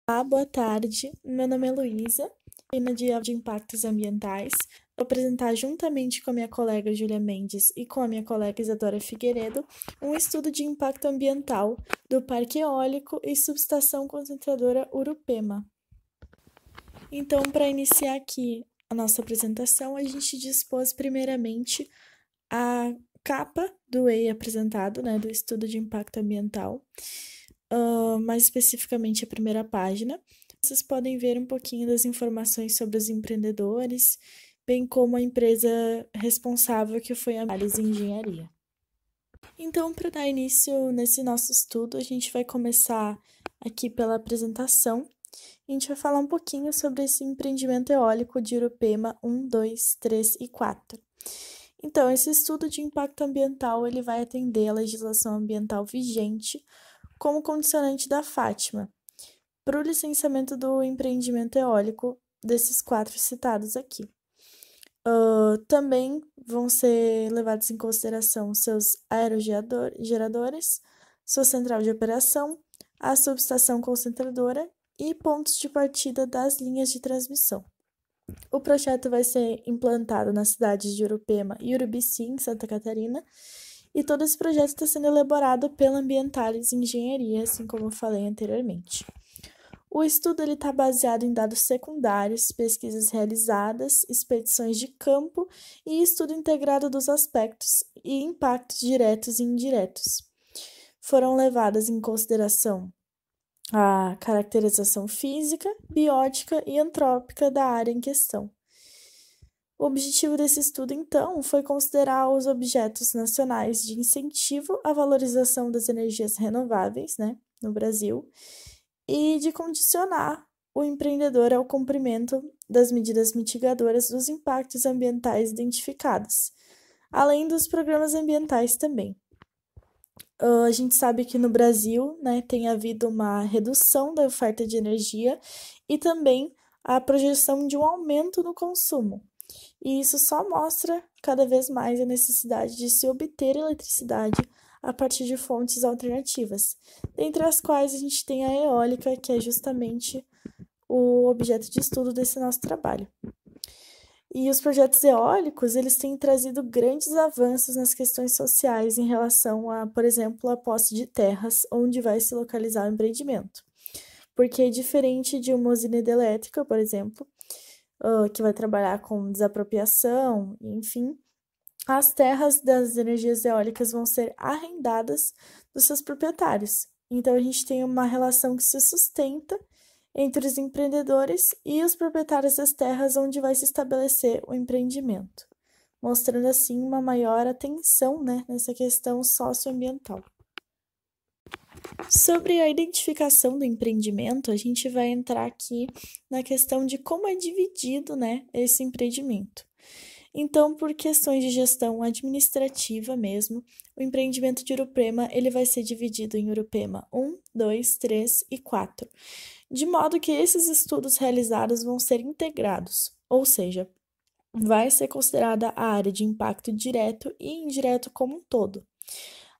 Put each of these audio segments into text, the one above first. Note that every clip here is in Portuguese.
Olá, boa tarde. Meu nome é Luísa, na de Impactos Ambientais. Vou apresentar juntamente com a minha colega Júlia Mendes e com a minha colega Isadora Figueiredo um estudo de impacto ambiental do Parque Eólico e Subestação Concentradora Urupema. Então, para iniciar aqui a nossa apresentação, a gente dispôs primeiramente a capa do EI apresentado, né, do estudo de impacto ambiental, mais especificamente a primeira página. Vocês podem ver um pouquinho das informações sobre os empreendedores, bem como a empresa responsável, que foi a Análise Engenharia. Então, para dar início nesse nosso estudo, a gente vai começar aqui pela apresentação. A gente vai falar um pouquinho sobre esse empreendimento eólico de Urupema 1, 2, 3 e 4. Então, esse estudo de impacto ambiental ele vai atender a legislação ambiental vigente como condicionante da Fátima para o licenciamento do empreendimento eólico desses 4 citados aqui. Também vão ser levados em consideração seus aerogeradores, sua central de operação, a subestação concentradora e pontos de partida das linhas de transmissão. O projeto vai ser implantado nas cidades de Urupema e Urubici, em Santa Catarina, e todo esse projeto está sendo elaborado pela Ambientalis Engenharia, assim como eu falei anteriormente. O estudo está baseado em dados secundários, pesquisas realizadas, expedições de campo e estudo integrado dos aspectos e impactos diretos e indiretos. Foram levadas em consideração a caracterização física, biótica e antrópica da área em questão. O objetivo desse estudo, então, foi considerar os objetos nacionais de incentivo à valorização das energias renováveis, né, no Brasil, e de condicionar o empreendedor ao cumprimento das medidas mitigadoras dos impactos ambientais identificados, além dos programas ambientais também. A gente sabe que no Brasil, né, tem havido uma redução da oferta de energia e também a projeção de um aumento no consumo. E isso só mostra cada vez mais a necessidade de se obter eletricidade a partir de fontes alternativas, dentre as quais a gente tem a eólica, que é justamente o objeto de estudo desse nosso trabalho. E os projetos eólicos, eles têm trazido grandes avanços nas questões sociais em relação a, por exemplo, a posse de terras onde vai se localizar o empreendimento. Porque diferente de uma usina hidrelétrica, por exemplo, que vai trabalhar com desapropriação, enfim, as terras das energias eólicas vão ser arrendadas dos seus proprietários. Então, a gente tem uma relação que se sustenta entre os empreendedores e os proprietários das terras onde vai se estabelecer o empreendimento, mostrando assim uma maior atenção, né, nessa questão socioambiental. Sobre a identificação do empreendimento, a gente vai entrar aqui na questão de como é dividido, né, esse empreendimento. Então, por questões de gestão administrativa mesmo, o empreendimento de Urupema ele vai ser dividido em Urupema 1, 2, 3 e 4, de modo que esses estudos realizados vão ser integrados, ou seja, vai ser considerada a área de impacto direto e indireto como um todo.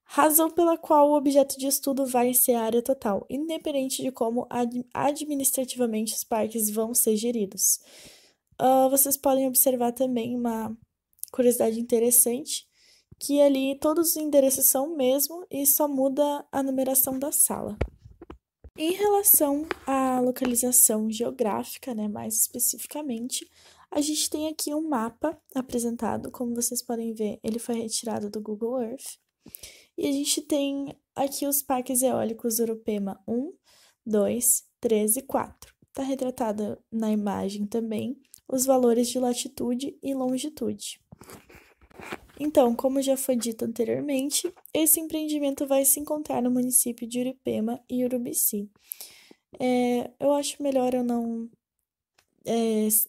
Razão pela qual o objeto de estudo vai ser a área total, independente de como administrativamente os parques vão ser geridos. Vocês podem observar também uma curiosidade interessante, que ali todos os endereços são o mesmo e só muda a numeração da sala. Em relação à localização geográfica, né, mais especificamente, a gente tem aqui um mapa apresentado, como vocês podem ver, ele foi retirado do Google Earth. E a gente tem aqui os parques eólicos Urupema 1, 2, 3 e 4. Está retratado na imagem também os valores de latitude e longitude. Então, como já foi dito anteriormente, esse empreendimento vai se encontrar no município de Urupema e Urubici. Eu acho melhor eu não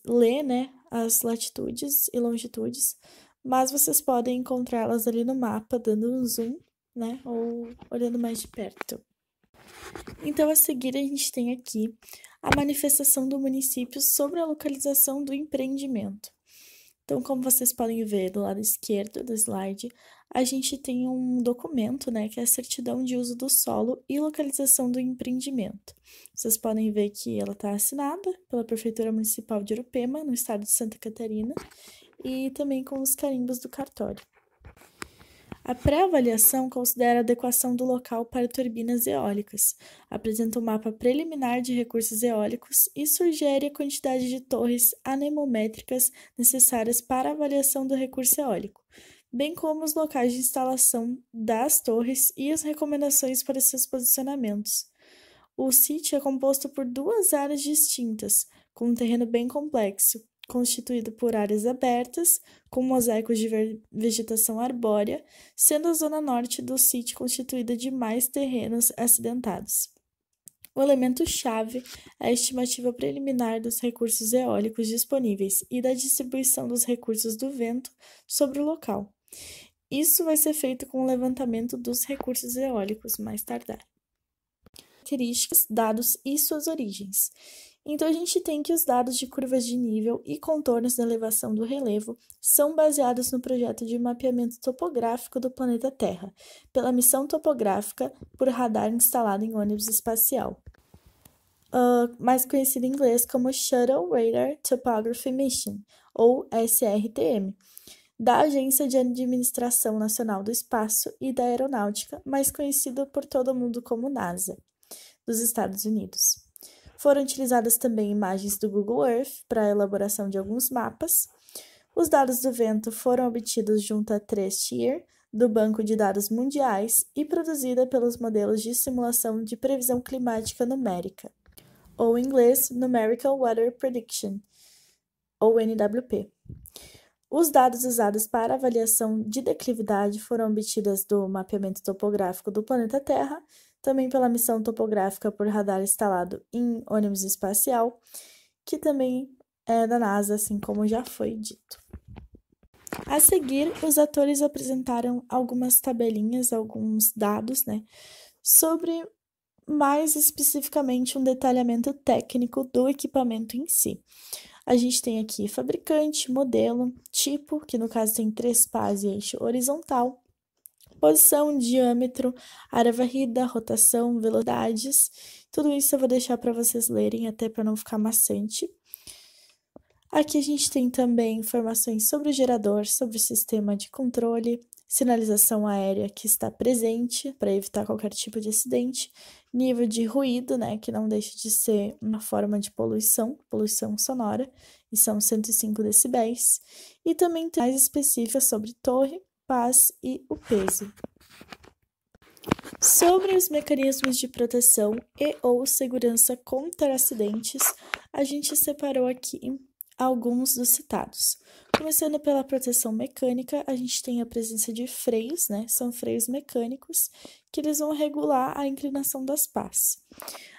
ler, né, as latitudes e longitudes, mas vocês podem encontrá-las ali no mapa, dando um zoom, né, ou olhando mais de perto. Então, a seguir, a gente tem aqui a manifestação do município sobre a localização do empreendimento. Então, como vocês podem ver do lado esquerdo do slide, a gente tem um documento, né, que é a certidão de uso do solo e localização do empreendimento. Vocês podem ver que ela está assinada pela Prefeitura Municipal de Urupema, no estado de Santa Catarina, e também com os carimbos do cartório. A pré-avaliação considera a adequação do local para turbinas eólicas, apresenta um mapa preliminar de recursos eólicos e sugere a quantidade de torres anemométricas necessárias para a avaliação do recurso eólico, bem como os locais de instalação das torres e as recomendações para seus posicionamentos. O sítio é composto por duas áreas distintas, com um terreno bem complexo, constituído por áreas abertas, com mosaicos de vegetação arbórea, sendo a zona norte do sítio constituída de mais terrenos acidentados. O elemento-chave é a estimativa preliminar dos recursos eólicos disponíveis e da distribuição dos recursos do vento sobre o local. Isso vai ser feito com o levantamento dos recursos eólicos mais tardar. Características, dados e suas origens. Então, a gente tem que os dados de curvas de nível e contornos da elevação do relevo são baseados no projeto de mapeamento topográfico do planeta Terra, pela missão topográfica por radar instalado em ônibus espacial, mais conhecido em inglês como Shuttle Radar Topography Mission, ou SRTM, da Agência de Administração Nacional do Espaço e da Aeronáutica, mais conhecida por todo mundo como NASA, dos Estados Unidos. Foram utilizadas também imagens do Google Earth para a elaboração de alguns mapas. Os dados do vento foram obtidos junto a 3-tier do Banco de Dados Mundiais e produzida pelos modelos de simulação de previsão climática numérica, ou em inglês Numerical Weather Prediction, ou NWP. Os dados usados para avaliação de declividade foram obtidos do mapeamento topográfico do planeta Terra, também pela missão topográfica por radar instalado em ônibus espacial, que também é da NASA, assim como já foi dito. A seguir, os atores apresentaram algumas tabelinhas, alguns dados, né, sobre mais especificamente um detalhamento técnico do equipamento em si. A gente tem aqui fabricante, modelo, tipo, que no caso tem 3 pás e eixo horizontal, posição, diâmetro, área varrida, rotação, velocidades. Tudo isso eu vou deixar para vocês lerem, até para não ficar maçante. Aqui a gente tem também informações sobre o gerador, sobre o sistema de controle, sinalização aérea que está presente para evitar qualquer tipo de acidente, nível de ruído, né, que não deixa de ser uma forma de poluição sonora, e são 105 decibéis, e também tem mais específicas sobre torre, pás e o peso. Sobre os mecanismos de proteção e ou segurança contra acidentes, a gente separou aqui alguns dos citados. Começando pela proteção mecânica, a gente tem a presença de freios, né? São freios mecânicos que eles vão regular a inclinação das pás.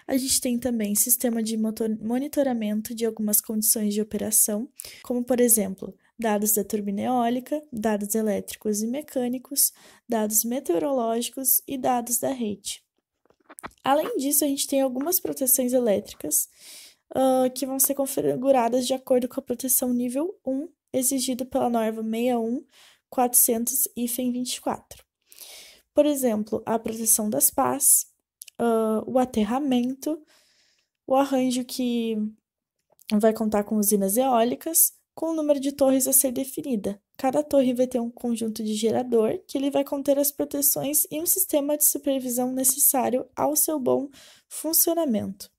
A gente tem também sistema de monitoramento de algumas condições de operação, como por exemplo, dados da turbina eólica, dados elétricos e mecânicos, dados meteorológicos e dados da rede. Além disso, a gente tem algumas proteções elétricas que vão ser configuradas de acordo com a proteção nível 1, exigido pela norma 61400-24. Por exemplo, a proteção das pás, o aterramento, o arranjo que vai contar com usinas eólicas, com o número de torres a ser definida. Cada torre vai ter um conjunto de gerador, que ele vai conter as proteções e um sistema de supervisão necessário ao seu bom funcionamento.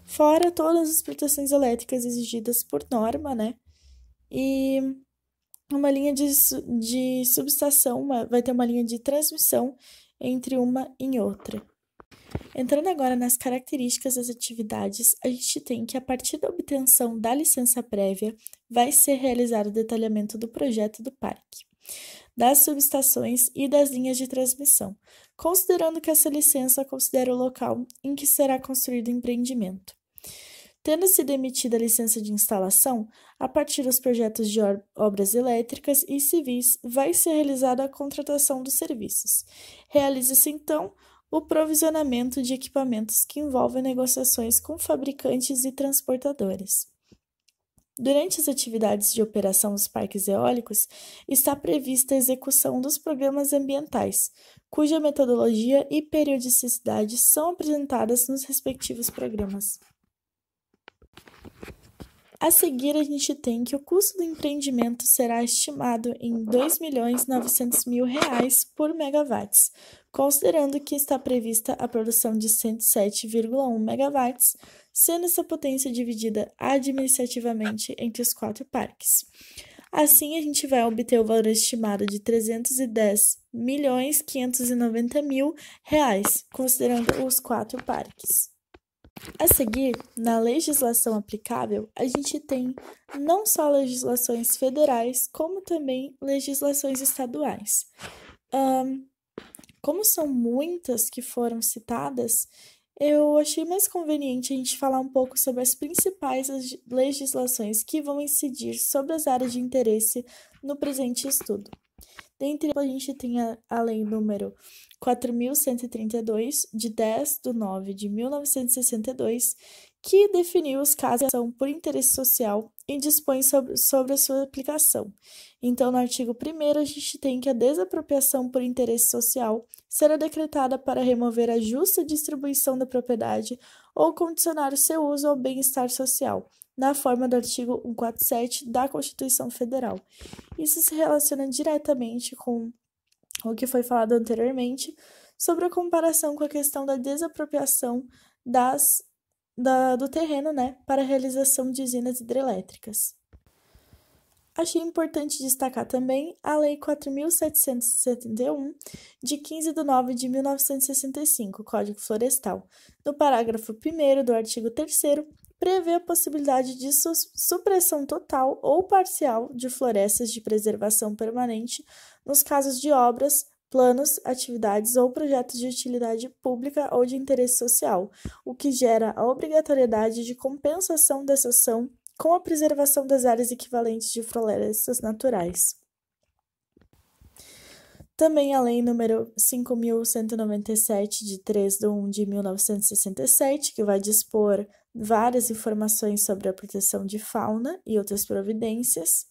Fora todas as proteções elétricas exigidas por norma, né? E uma linha de subestação, vai ter uma linha de transmissão entre uma e outra. Entrando agora nas características das atividades, a gente tem que, a partir da obtenção da licença prévia, vai ser realizado o detalhamento do projeto do parque, das subestações e das linhas de transmissão, considerando que essa licença considera o local em que será construído o empreendimento. Tendo sido emitida a licença de instalação, a partir dos projetos de obras elétricas e civis, vai ser realizada a contratação dos serviços. Realiza-se, então, o provisionamento de equipamentos que envolvem negociações com fabricantes e transportadoras. Durante as atividades de operação dos parques eólicos, está prevista a execução dos programas ambientais, cuja metodologia e periodicidade são apresentadas nos respectivos programas. A seguir, a gente tem que o custo do empreendimento será estimado em R$ 2.900.000 por megawatts, considerando que está prevista a produção de 107,1 megawatts, sendo essa potência dividida administrativamente entre os 4 parques. Assim, a gente vai obter o valor estimado de R$ 310.590.000, considerando os 4 parques. A seguir, na legislação aplicável, a gente tem não só legislações federais, como também legislações estaduais. Como são muitas que foram citadas, eu achei mais conveniente a gente falar um pouco sobre as principais legislações que vão incidir sobre as áreas de interesse no presente estudo. Dentre elas, a gente tem a Lei número 4.132, de 10/9/1962, que definiu os casos de ação por interesse social e dispõe sobre a sua aplicação. Então, no artigo 1º, a gente tem que a desapropriação por interesse social será decretada para remover a justa distribuição da propriedade ou condicionar o seu uso ao bem-estar social, na forma do artigo 147 da Constituição Federal. Isso se relaciona diretamente com o que foi falado anteriormente sobre a comparação com a questão da desapropriação do terreno, para a realização de usinas hidrelétricas. Achei importante destacar também a Lei 4.771, de 15/9/1965, Código Florestal. No parágrafo 1º do artigo 3º, prevê a possibilidade de supressão total ou parcial de florestas de preservação permanente nos casos de obras, planos, atividades ou projetos de utilidade pública ou de interesse social, o que gera a obrigatoriedade de compensação dessa ação com a preservação das áreas equivalentes de florestas naturais. Também a Lei número 5.197, de 3/1/1967, que vai dispor várias informações sobre a proteção de fauna e outras providências.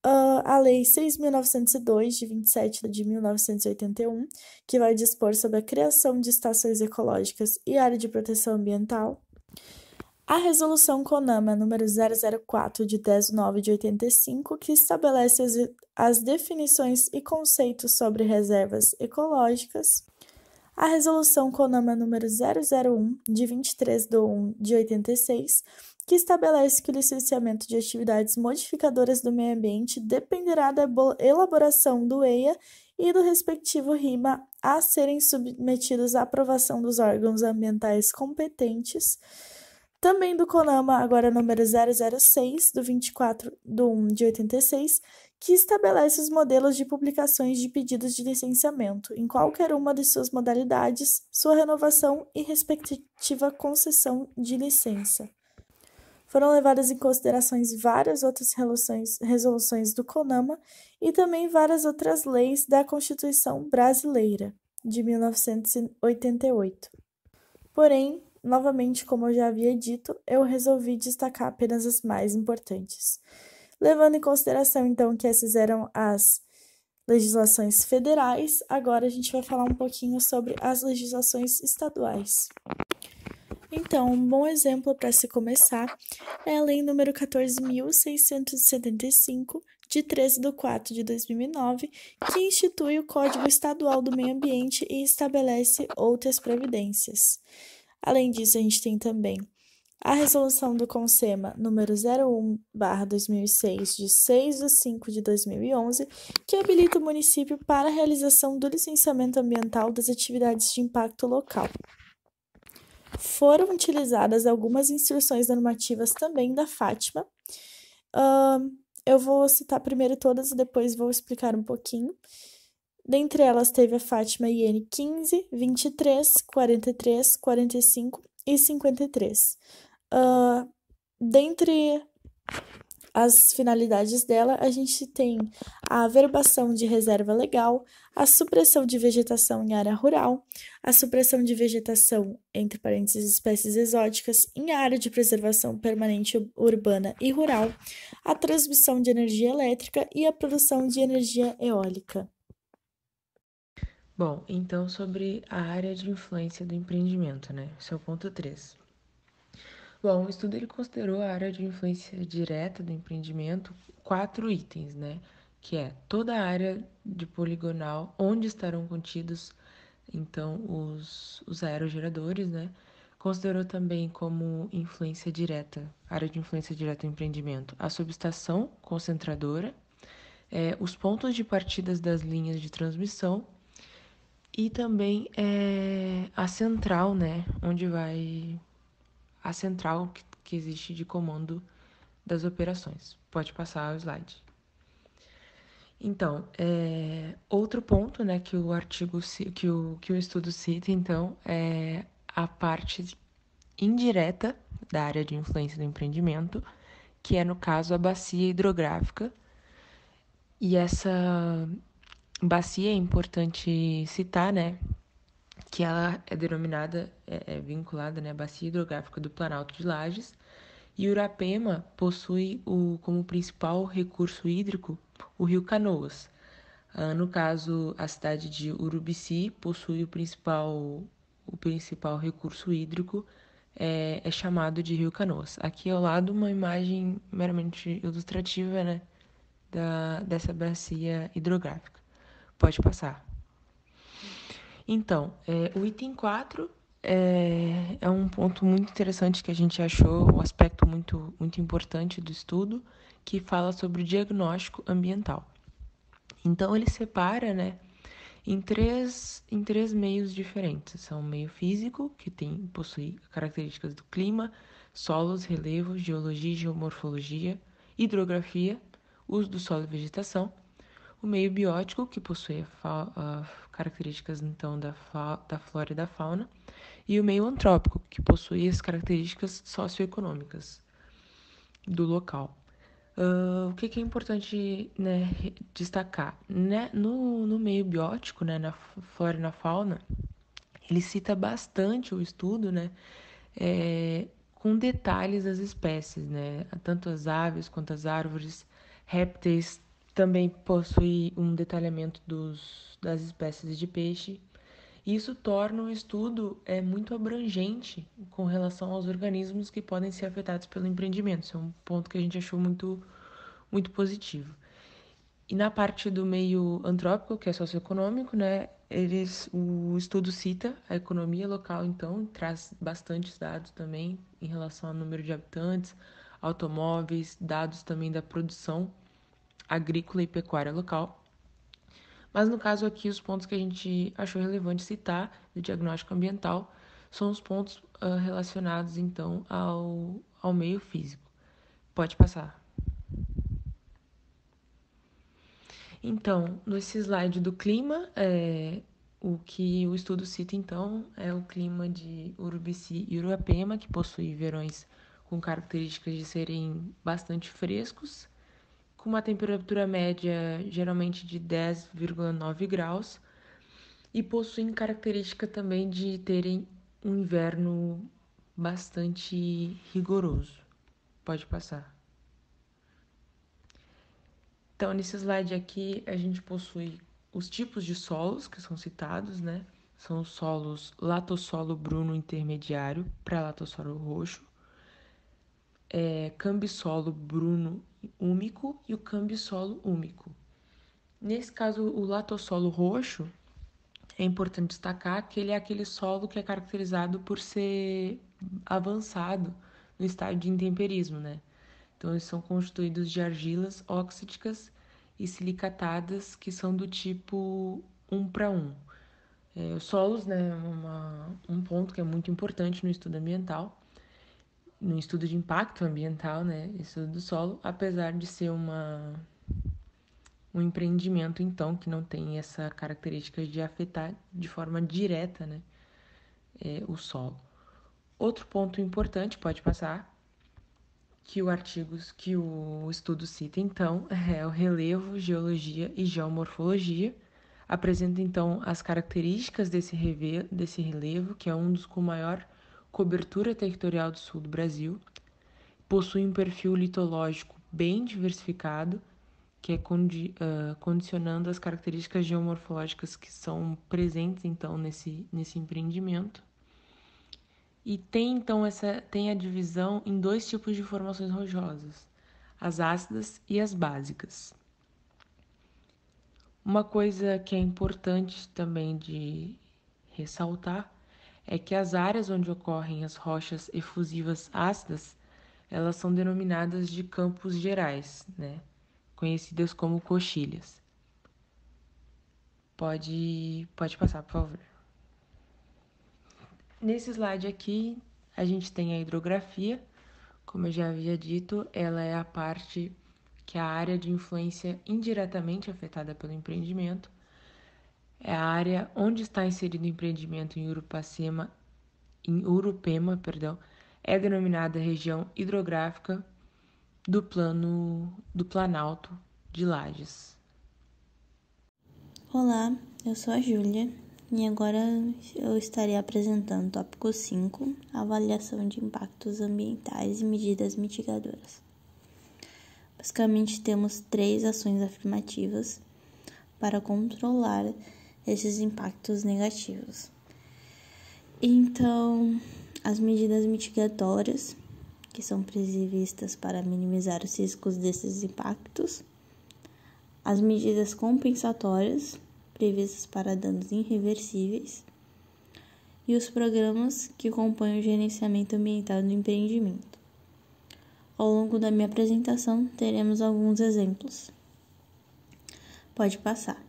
A Lei 6.902, de 27/1981, que vai dispor sobre a criação de estações ecológicas e área de proteção ambiental. A Resolução CONAMA número 004, de 10/9/85, que estabelece as definições e conceitos sobre reservas ecológicas. A Resolução CONAMA número 001, de 23/1/86, que estabelece que o licenciamento de atividades modificadoras do meio ambiente dependerá da elaboração do EIA e do respectivo RIMA a serem submetidos à aprovação dos órgãos ambientais competentes. Também do CONAMA, agora número 006, do 24/1/86, que estabelece os modelos de publicações de pedidos de licenciamento, em qualquer uma de suas modalidades, sua renovação e respectiva concessão de licença. Foram levadas em considerações várias outras resoluções do CONAMA e também várias outras leis da Constituição Brasileira, de 1988. Porém, novamente, como eu já havia dito, eu resolvi destacar apenas as mais importantes. Levando em consideração, então, que essas eram as legislações federais, agora a gente vai falar um pouquinho sobre as legislações estaduais. Então, um bom exemplo para se começar é a Lei número 14.675, de 13/4/2009, que institui o Código Estadual do Meio Ambiente e estabelece outras providências. Além disso, a gente tem também a Resolução do CONSEMA número 01/2006, de 6/5/2011, que habilita o município para a realização do licenciamento ambiental das atividades de impacto local. Foram utilizadas algumas instruções normativas também da Fátima. Eu vou citar primeiro todas e depois vou explicar um pouquinho. Dentre elas, teve a Fátima IN 15, 23, 43, 45 e 53. Dentre as finalidades dela, a gente tem a averbação de reserva legal, a supressão de vegetação em área rural, a supressão de vegetação, entre parênteses, espécies exóticas, em área de preservação permanente urbana e rural, a transmissão de energia elétrica e a produção de energia eólica. Bom, então sobre a área de influência do empreendimento, né? Esse é o ponto 3. Bom, o estudo ele considerou a área de influência direta do empreendimento 4 itens, né? Que é toda a área de poligonal onde estarão contidos, então, os aerogeradores, né? Considerou também como influência direta, área de influência direta do empreendimento, a subestação concentradora, os pontos de partidas das linhas de transmissão e também a central, né? Onde vai a central que existe de comando das operações. Pode passar o slide. Então, outro ponto, né, que o artigo que o estudo cita, então, é a parte indireta da área de influência do empreendimento, que é no caso a bacia hidrográfica. E essa bacia é importante citar, né, que ela é denominada, vinculada, né, à bacia hidrográfica do Planalto de Lages. E Urapema possui como principal recurso hídrico o rio Canoas. No caso, a cidade de Urubici possui o principal recurso hídrico, é chamado de rio Canoas. Aqui ao lado uma imagem meramente ilustrativa, né, dessa bacia hidrográfica. Pode passar. Então, o item 4 é um ponto muito interessante que a gente achou, um aspecto muito, muito importante do estudo, que fala sobre o diagnóstico ambiental. Então, ele separa, né, em três meios diferentes. São o meio físico, que possui características do clima, solos, relevos, geologia, geomorfologia, hidrografia, uso do solo e vegetação. O meio biótico, que possui características então da flora e da fauna, e o meio antrópico, que possui as características socioeconômicas do local. O que é importante, né, destacar? Né, no meio biótico, né, na flora e na fauna, ele cita bastante o estudo, né, com detalhes das espécies, né, tanto as aves quanto as árvores, répteis, também possui um detalhamento das espécies de peixe. Isso torna o estudo muito abrangente com relação aos organismos que podem ser afetados pelo empreendimento. Isso é um ponto que a gente achou muito, muito positivo. E na parte do meio antrópico, que é socioeconômico, né, o estudo cita a economia local, então, traz bastantes dados também em relação ao número de habitantes, automóveis, dados também da produção agrícola e pecuária local. Mas no caso aqui, os pontos que a gente achou relevante citar do diagnóstico ambiental são os pontos relacionados, então, ao meio físico. Pode passar. Então, nesse slide do clima, o que o estudo cita, então, é o clima de Urubici e Uruapema, que possui verões com características de serem bastante frescos, com uma temperatura média geralmente de 10,9 graus, e possuem característica também de terem um inverno bastante rigoroso. Pode passar. Então, nesse slide aqui, a gente possui os tipos de solos que são citados, né? São os solos latossolo bruno intermediário para latossolo roxo, cambissolo bruno úmico e o cambissolo úmico. Nesse caso, o latossolo roxo, é importante destacar que ele é aquele solo que é caracterizado por ser avançado no estágio de intemperismo, né? Então, eles são constituídos de argilas óxidicas e silicatadas que são do tipo 1:1. Os solos, né, um ponto que é muito importante no estudo ambiental, no estudo de impacto ambiental, né, estudo do solo, apesar de ser um empreendimento, então, que não tem essa característica de afetar de forma direta, né, o solo. Outro ponto importante, pode passar, que o estudo cita, então, é o relevo, geologia e geomorfologia. Apresenta, então, as características desse relevo, que é um dos com maior cobertura territorial do sul do Brasil. Possui um perfil litológico bem diversificado, que é condicionando as características geomorfológicas que são presentes, então, nesse empreendimento. E tem, então, tem a divisão em dois tipos de formações rojosas, as ácidas e as básicas. Uma coisa que é importante também de ressaltar é que as áreas onde ocorrem as rochas efusivas ácidas, elas são denominadas de campos gerais, né? Conhecidas como coxilhas. Pode passar, por favor. Nesse slide aqui, a gente tem a hidrografia. Como eu já havia dito, ela é a parte que é a área de influência indiretamente afetada pelo empreendimento. É a área onde está inserido o empreendimento em Urupema, é denominada região hidrográfica do Planalto de Lages. Olá, eu sou a Júlia e agora eu estarei apresentando o tópico 5, avaliação de impactos ambientais e medidas mitigadoras. Basicamente, temos 3 ações afirmativas para controlar esses impactos negativos. Então, as medidas mitigatórias, que são previstas para minimizar os riscos desses impactos, as medidas compensatórias, previstas para danos irreversíveis, e os programas que compõem o gerenciamento ambiental do empreendimento. Ao longo da minha apresentação, teremos alguns exemplos. Pode passar.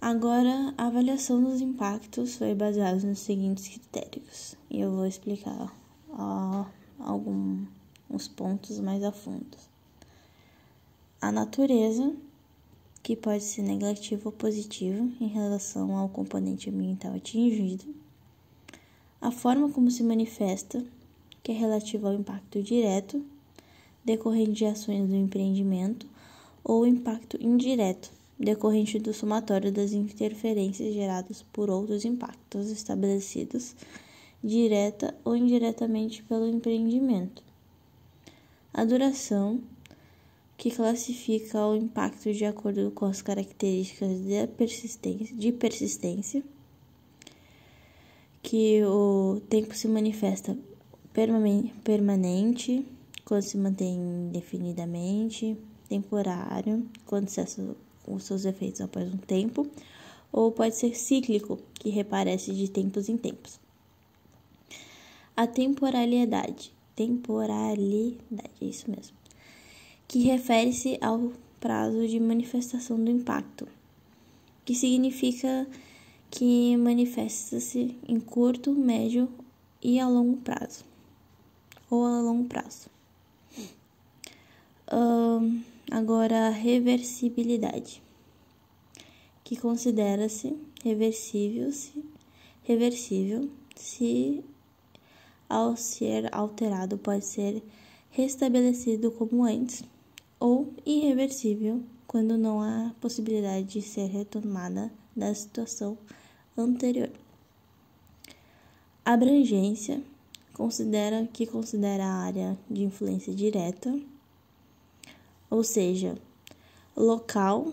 Agora, a avaliação dos impactos foi baseada nos seguintes critérios, e eu vou explicar alguns pontos mais a fundo. A natureza, que pode ser negativo ou positivo em relação ao componente ambiental atingido. A forma como se manifesta, que é relativa ao impacto direto, decorrente de ações do empreendimento, ou impacto indireto, decorrente do somatório das interferências geradas por outros impactos estabelecidos, direta ou indiretamente pelo empreendimento. A duração, que classifica o impacto de acordo com as características de persistência, que o tempo se manifesta permanente, quando se mantém indefinidamente, temporário, quando cessa os seus efeitos após um tempo, ou pode ser cíclico, que reaparece de tempos em tempos. A temporalidade, é isso mesmo, que refere-se ao prazo de manifestação do impacto, que significa que manifesta-se em curto, médio e a longo prazo, ou a longo prazo. Agora, a reversibilidade, que considera-se reversível se, ao ser alterado, pode ser restabelecido como antes, ou irreversível quando não há possibilidade de ser retomada da situação anterior. Abrangência considera a área de influência direta, ou seja, local,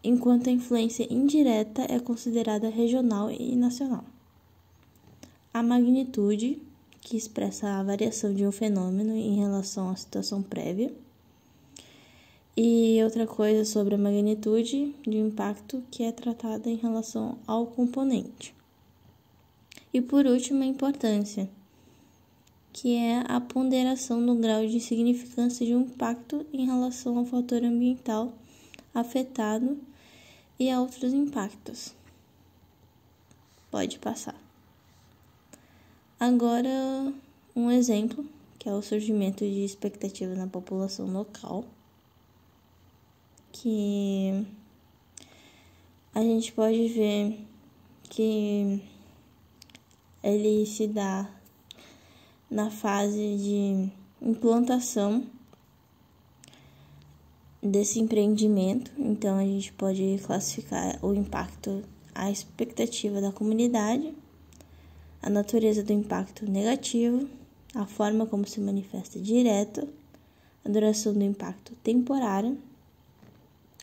enquanto a influência indireta é considerada regional e nacional. A magnitude, que expressa a variação de um fenômeno em relação à situação prévia. E outra coisa sobre a magnitude de impacto, que é tratada em relação ao componente. E por último, a importância, que é a ponderação do grau de significância de um impacto em relação ao fator ambiental afetado e a outros impactos. Pode passar. Agora, um exemplo, que é o surgimento de expectativas na população local, que a gente pode ver que ele se dá na fase de implantação desse empreendimento. Então, a gente pode classificar o impacto, a expectativa da comunidade, a natureza do impacto negativo, a forma como se manifesta direto, a duração do impacto temporário,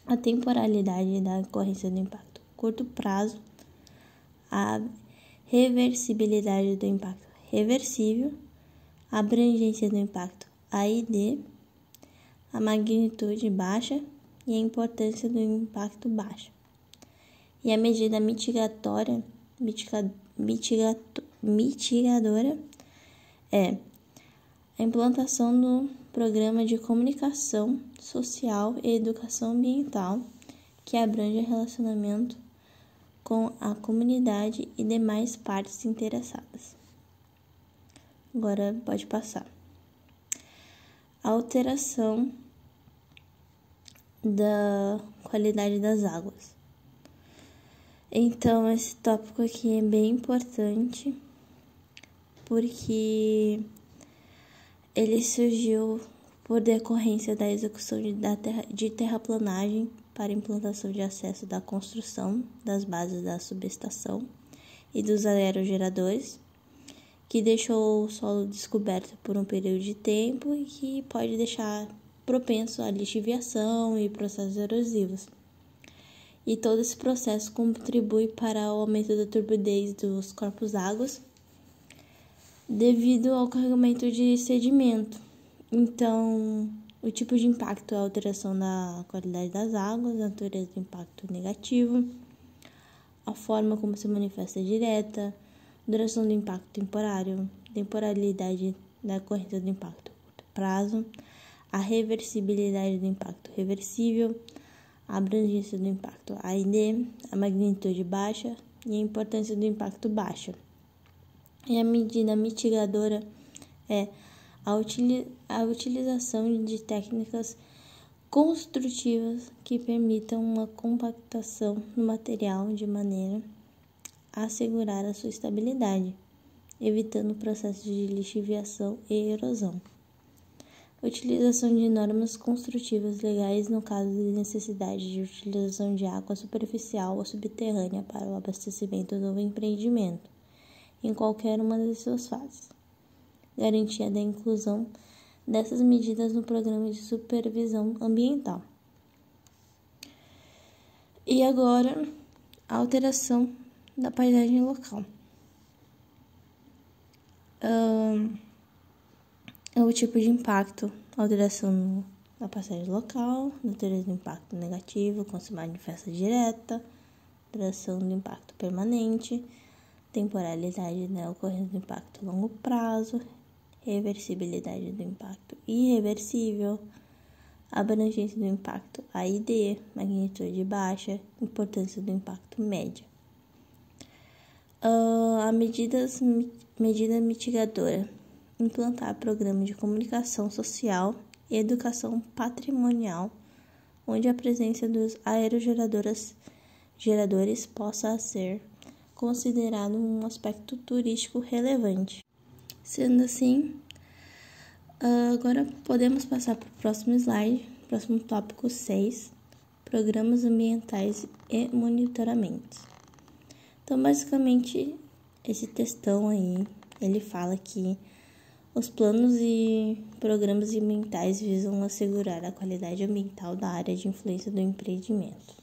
a temporalidade da ocorrência do impacto curto prazo, a reversibilidade do impacto reversível, a abrangência do impacto AID, a magnitude baixa e a importância do impacto baixa. E a medida mitigadora é a implantação do programa de comunicação social e educação ambiental que abrange relacionamento com a comunidade e demais partes interessadas. Agora pode passar. A alteração da qualidade das águas. Então, esse tópico aqui é bem importante porque ele surgiu por decorrência da execução de terraplanagem para implantação de acesso da construção das bases da subestação e dos aerogeradores, que deixou o solo descoberto por um período de tempo e que pode deixar propenso à lixiviação e processos erosivos. E todo esse processo contribui para o aumento da turbidez dos corpos d'água devido ao carregamento de sedimento. Então, o tipo de impacto é a alteração da qualidade das águas, a natureza do impacto negativo, a forma como se manifesta direta, duração do impacto temporário, temporalidade da ocorrência do impacto curto prazo, a reversibilidade do impacto reversível, a abrangência do impacto AID, a magnitude baixa e a importância do impacto baixa. E a medida mitigadora é a utilização de técnicas construtivas que permitam uma compactação do material de maneira a assegurar a sua estabilidade, evitando processos de lixiviação e erosão. Utilização de normas construtivas legais no caso de necessidade de utilização de água superficial ou subterrânea para o abastecimento do empreendimento, em qualquer uma das suas fases. Garantia da inclusão dessas medidas no programa de supervisão ambiental. E agora, a alteração da paisagem local. O tipo de impacto, alteração da paisagem local, natureza do impacto negativo, com se manifesta direta, duração do impacto permanente, temporalidade da ocorrência do impacto a longo prazo, reversibilidade do impacto irreversível, abrangência do impacto AID, magnitude baixa, importância do impacto média. A medida mitigadora, implantar programa de comunicação social e educação patrimonial, onde a presença dos aerogeradores possa ser considerado um aspecto turístico relevante. Sendo assim, agora podemos passar para o próximo slide, próximo tópico 6, programas ambientais e monitoramentos. Então, basicamente, esse textão aí, ele fala que os planos e programas ambientais visam assegurar a qualidade ambiental da área de influência do empreendimento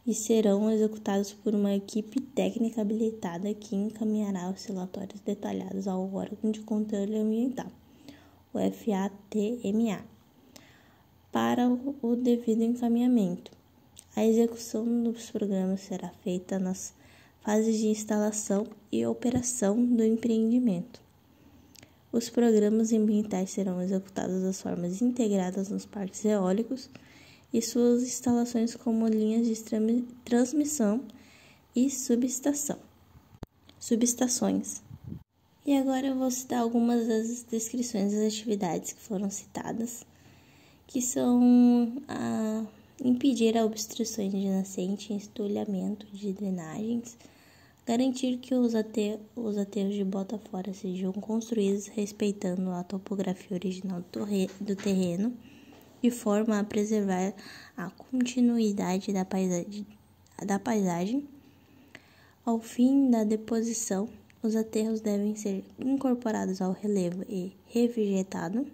e serão executados por uma equipe técnica habilitada que encaminhará os relatórios detalhados ao órgão de controle ambiental, o FATMA, para o devido encaminhamento. A execução dos programas será feita nas fases de instalação e operação do empreendimento. Os programas ambientais serão executados das formas integradas nos parques eólicos e suas instalações como linhas de transmissão e subestações. E agora eu vou citar algumas das descrições das atividades que foram citadas, que são impedir a obstruções de nascente, entulhamento de drenagens, Garantir que os aterros de bota fora sejam construídos respeitando a topografia original do terreno, de forma a preservar a continuidade da paisagem. Ao fim da deposição, os aterros devem ser incorporados ao relevo e revegetado.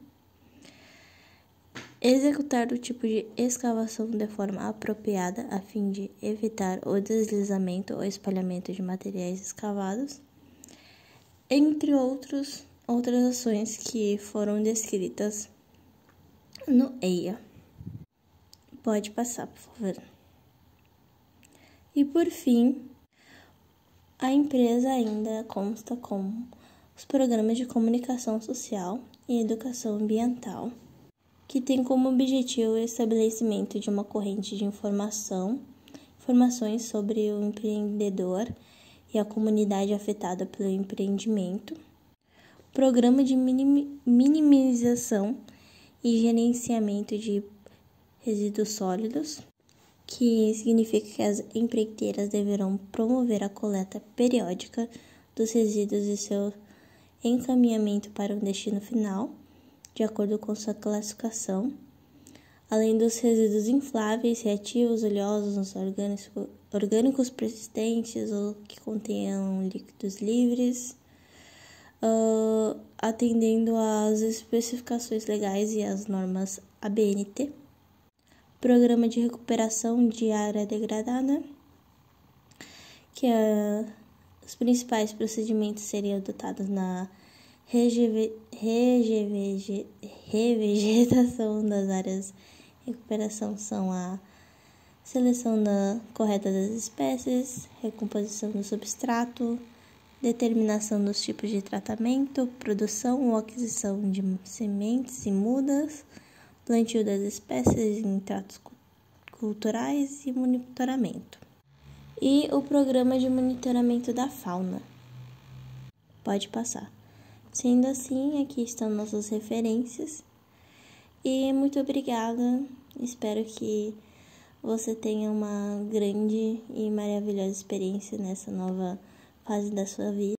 Executar o tipo de escavação de forma apropriada a fim de evitar o deslizamento ou espalhamento de materiais escavados, entre outras ações que foram descritas no EIA. Pode passar, por favor. E por fim, a empresa ainda consta com os programas de comunicação social e educação ambiental, que tem como objetivo o estabelecimento de uma corrente de informações sobre o empreendedor e a comunidade afetada pelo empreendimento, programa de minimização e gerenciamento de resíduos sólidos, que significa que as empreiteiras deverão promover a coleta periódica dos resíduos e seu encaminhamento para um destino final, de acordo com sua classificação, além dos resíduos infláveis, reativos, oleosos, orgânicos persistentes ou que contenham líquidos livres, atendendo às especificações legais e às normas ABNT. Programa de recuperação de área degradada, que os principais procedimentos seriam adotados na revegetação das áreas de recuperação são a seleção correta das espécies, recomposição do substrato, determinação dos tipos de tratamento, produção ou aquisição de sementes e mudas, plantio das espécies em tratos culturais e monitoramento. E o programa de monitoramento da fauna. Pode passar. Sendo assim, aqui estão nossas referências. E muito obrigada. Espero que você tenha uma grande e maravilhosa experiência nessa nova fase da sua vida.